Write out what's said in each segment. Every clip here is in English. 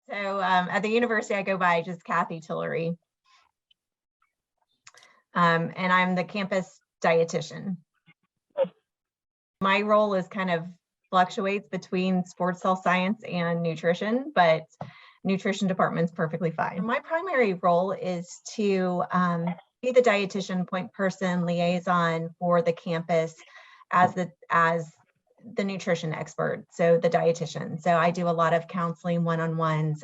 So at the university, I go by just Kathy Tillery. And I'm the campus dietitian. My role is kind of fluctuates between sports health science and nutrition, but nutrition department's perfectly fine. My primary role is to be the dietitian point person liaison for the campus as the nutrition expert, so the dietitian. So I do a lot of counseling one-on-ones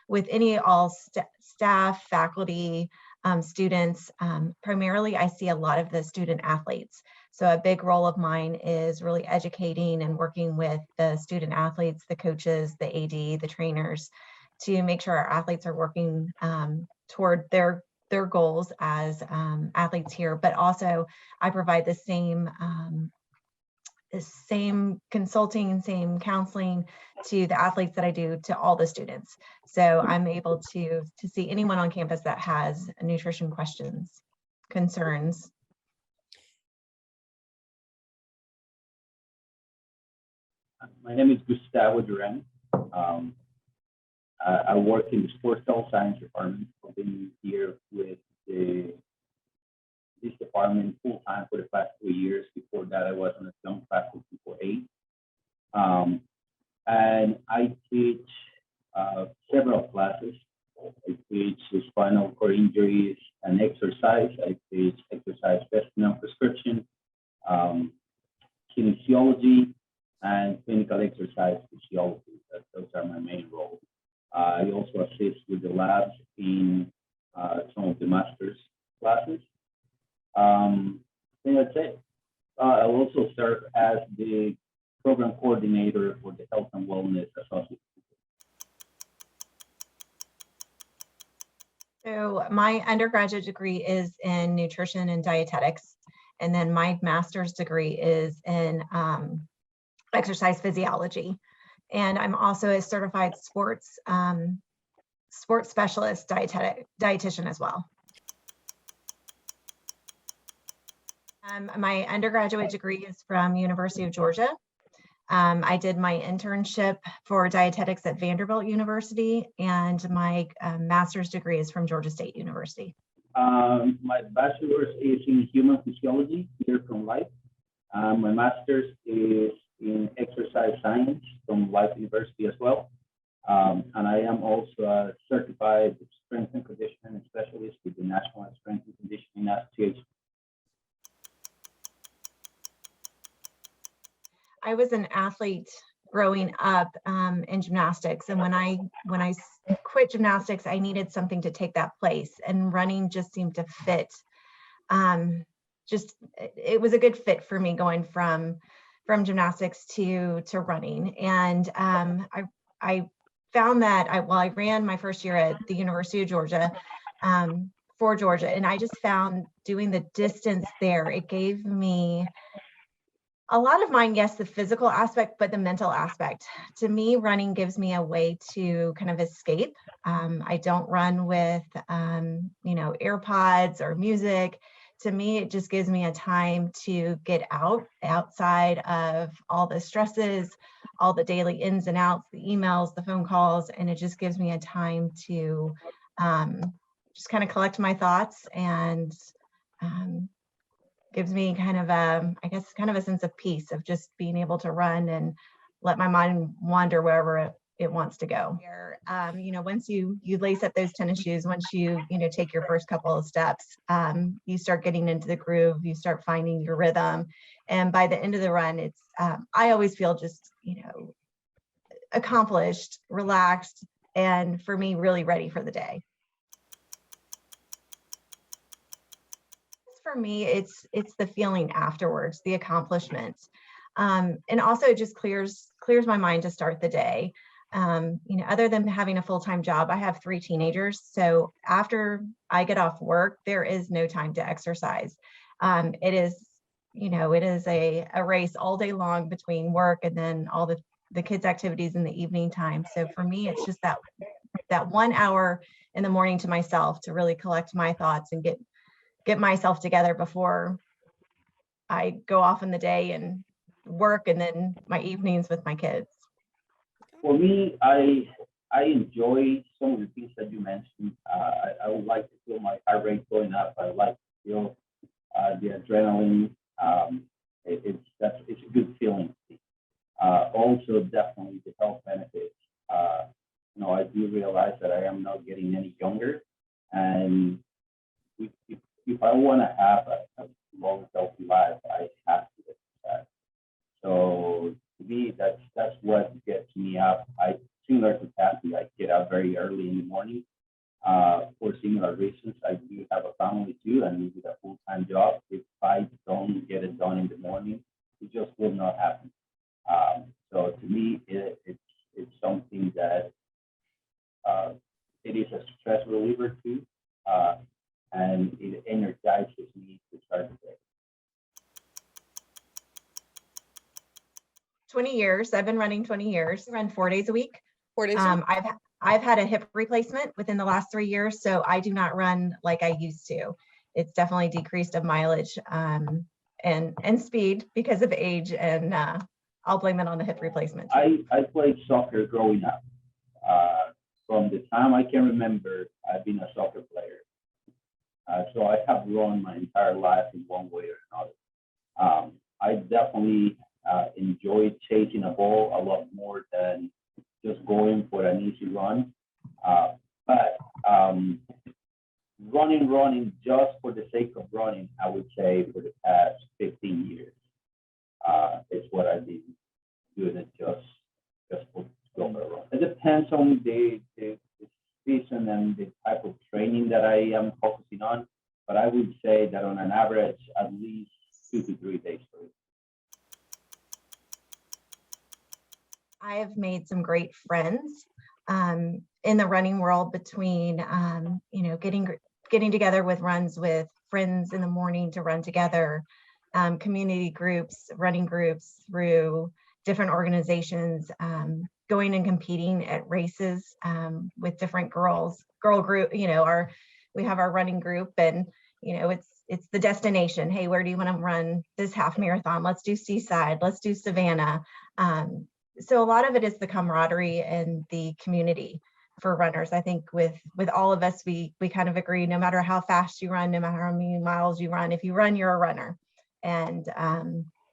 with all staff, faculty, students. Primarily, I see a lot of the student athletes. So a big role of mine is really educating and working with the student athletes, the coaches, the AD, the trainers, to make sure our athletes are working toward their goals as athletes here. But also, I provide the same consulting, same counseling to the athletes that I do to all the students. So I'm able to see anyone on campus that has nutrition questions, concerns. My name is Gustavo Duran. I work in the sports health science department. I've been here with this department full time for the past 3 years. Before that, I was on a young faculty for 8. And I teach several classes. I teach spinal cord injuries and exercise. I teach exercise best known prescription, kinesiology, and clinical exercise physiology. Those are my main roles. I also assist with the labs in some of the master's classes. I think that's it. I also serve as the program coordinator for the Health and Wellness Association. So my undergraduate degree is in nutrition and dietetics, and then my master's degree is in exercise physiology. And I'm also a certified sports specialist dietitian as well. My undergraduate degree is from University of Georgia. I did my internship for dietetics at Vanderbilt University, and my master's degree is from Georgia State University. My bachelor's is in human physiology here from Life. My master's is in exercise science from Life University as well. And I am also a certified strength and conditioning specialist with the National Strength and Conditioning Association. I was an athlete growing up in gymnastics, and when I quit gymnastics, I needed something to take that place, and running just seemed to fit. It was a good fit for me going from gymnastics to running, and I found that while I ran my first year at the University of Georgia for Georgia, and I just found doing the distance there, it gave me a lot of mine, yes, the physical aspect, but the mental aspect. To me, running gives me a way to kind of escape. I don't run with, AirPods or music. To me, it just gives me a time to get outside of all the stresses, all the daily ins and outs, the emails, the phone calls, and it just gives me a time to just kind of collect my thoughts and gives me kind of a sense of peace of just being able to run and let my mind wander wherever it wants to go. Once you lace up those tennis shoes, once you take your first couple of steps, you start getting into the groove, you start finding your rhythm. And by the end of the run, it's, I always feel just, accomplished, relaxed, and for me, really ready for the day. For me, it's the feeling afterwards, the accomplishment, and also it just clears my mind to start the day. Other than having a full-time job, I have 3 teenagers, so after I get off work, there is no time to exercise. It is a race all day long between work and then all the kids' activities in the evening time. So for me, it's just that 1 hour in the morning to myself to really collect my thoughts and get myself together before I go off in the day and work, and then my evenings with my kids. For me, I I enjoy some of the things that you mentioned. I would like to feel my heart rate going up. I would like to feel the adrenaline. It's a good feeling. Also, definitely the health benefits. I do realize that I am not getting any younger, and if I want to have a long, healthy life, I have to exercise. So to me, that's what gets me up. Similar to Kathy, I get up very early in the morning for similar reasons. I do have a family too, and with a full-time job. If I don't get it done in the morning, it just will not happen. So to me, it's something that it is a stress reliever too, and it energizes me to start the day. 20 years. I've been running 20 years. I run 4 days a week. 4 days. A week? I've had a hip replacement within the last 3 years, so I do not run like I used to. It's definitely decreased of mileage and speed because of age, and I'll blame it on the hip replacement. I played soccer growing up. From the time I can remember, I've been a soccer player. So I have run my entire life in one way or another. I definitely enjoy chasing a ball a lot more than just going for an easy run. But running just for the sake of running, I would say for the past 15 years, is what I've been doing it just for going around. It depends on the season and the type of training that I am focusing on, but I would say that on an average, at least 2 to 3 days per week. I have made some great friends in the running world between, getting together with runs with friends in the morning to run together, community groups, running groups through different organizations, going and competing at races with different girl group. We have our running group, and it's the destination. Hey, where do you want to run this half marathon? Let's do Seaside. Let's do Savannah. So a lot of it is the camaraderie and the community for runners. I think with all of us, we kind of agree, no matter how fast you run, no matter how many miles you run, if you run, you're a runner. And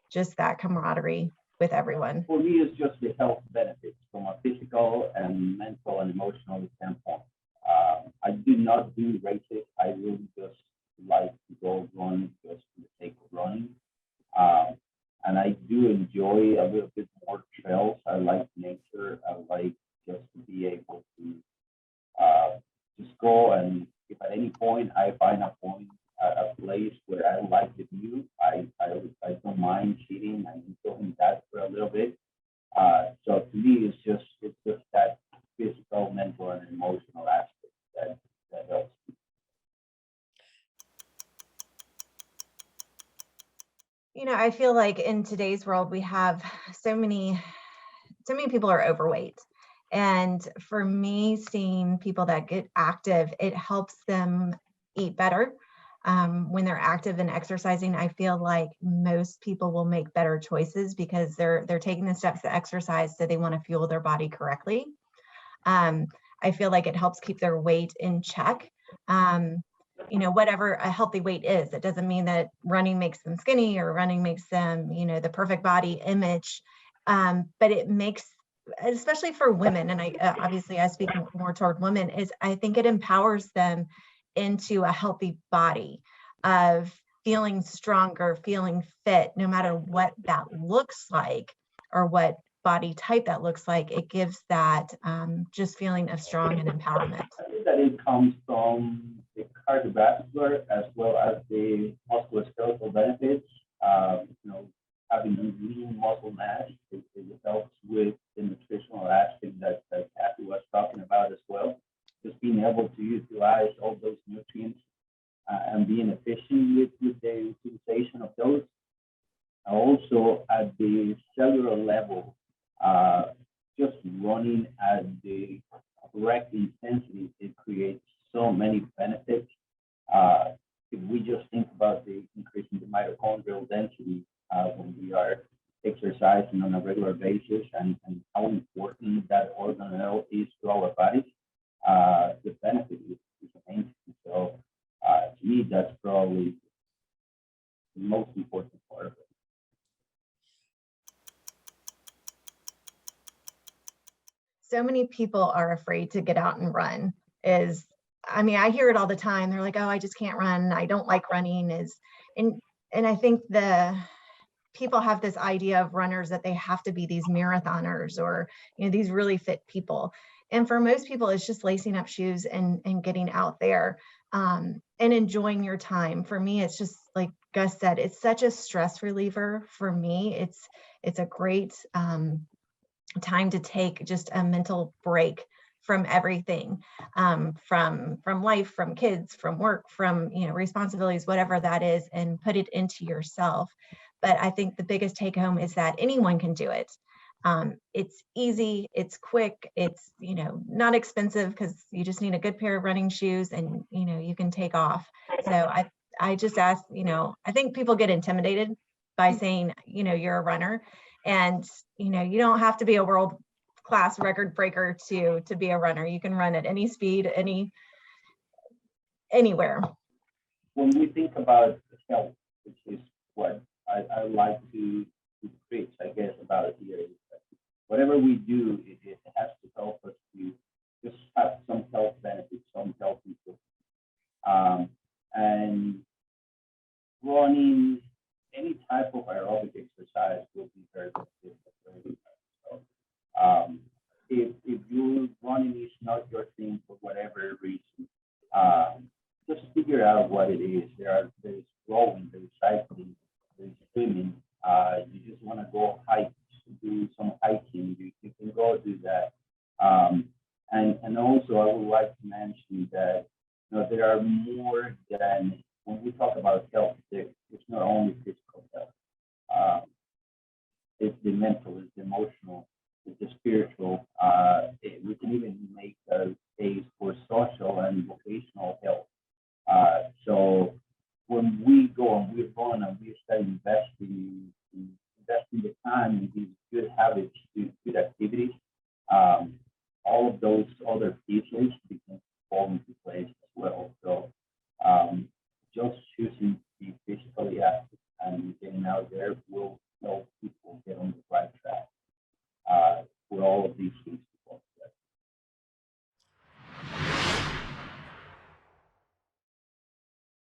just that camaraderie with everyone. For me, it's just the health benefits from a physical and mental and emotional standpoint. I do not do races. I really just like to go run just for the sake of running. And I do enjoy a little bit more trails. I like nature. I like just to be able to just go, and if at any point I find a place where I like the view, I don't mind sitting and enjoying that for a little bit. So to me, it's just that physical, mental, and emotional aspect that helps. I feel like in today's world, we have so many people are overweight. And for me, seeing people that get active, it helps them eat better. When they're active and exercising, I feel like most people will make better choices because they're taking the steps to exercise, so they want to fuel their body correctly. I feel like it helps keep their weight in check. Whatever a healthy weight is, it doesn't mean that running makes them skinny or running makes them, the perfect body image. But it makes, especially for women, and I speak more toward women, is I think it empowers them into a healthy body of feeling stronger, feeling fit, no matter what that looks like or what body type that looks like. It gives that just feeling of strong and empowerment. I think that it comes from the cardiovascular as well as the musculoskeletal benefits. Having lean muscle mass, it helps with the nutritional aspect that Kathy was talking about as well. Just being able to utilize all those nutrients and being efficient with the utilization of those. Also, at the cellular level, just running at the correct intensity, it creates so many benefits. If we just think about the increase in the mitochondrial density when we are exercising on a regular basis and how important that organ health is to our bodies, the benefit is amazing. So to me, that's probably the most important part of it. So many people are afraid to get out and run. I mean, I hear it all the time. They're like, oh, I just can't run. I don't like running and I think people have this idea of runners that they have to be these marathoners or, these really fit people. And for most people, it's just lacing up shoes and getting out there and enjoying your time. For me, it's just like Gus said, it's such a stress reliever for me. It's a great time to take just a mental break from everything, from life, from kids, from work, from responsibilities, whatever that is, and put it into yourself. But I think the biggest take home is that anyone can do it. It's easy, it's quick, it's not expensive because you just need a good pair of running shoes and you can take off. So I just ask, I think people get intimidated by saying you're a runner, and you don't have to be a world class record breaker to be a runner. You can run at any speed, anywhere. When we think about health, which is what I like to preach, I guess, about here, is that whatever we do, it has to help us to just have some health benefits, some health improvement. And running, any type of aerobic exercise will be very good. So, if you running is not your thing for whatever reason, just figure out what it is. There's rowing, there's cycling, there's swimming. You just want to go hike, do some hiking. You can go do that. And also, I would like to mention that there are more than when we talk about health. It's not only physical health. It's the mental, it's the emotional, it's the spiritual. We can even make a case for social and vocational health. So when we go and we run and we start investing the time in these good habits, good activities, all of those other pieces begin to fall into place as well. So just choosing to be physically active and getting out there will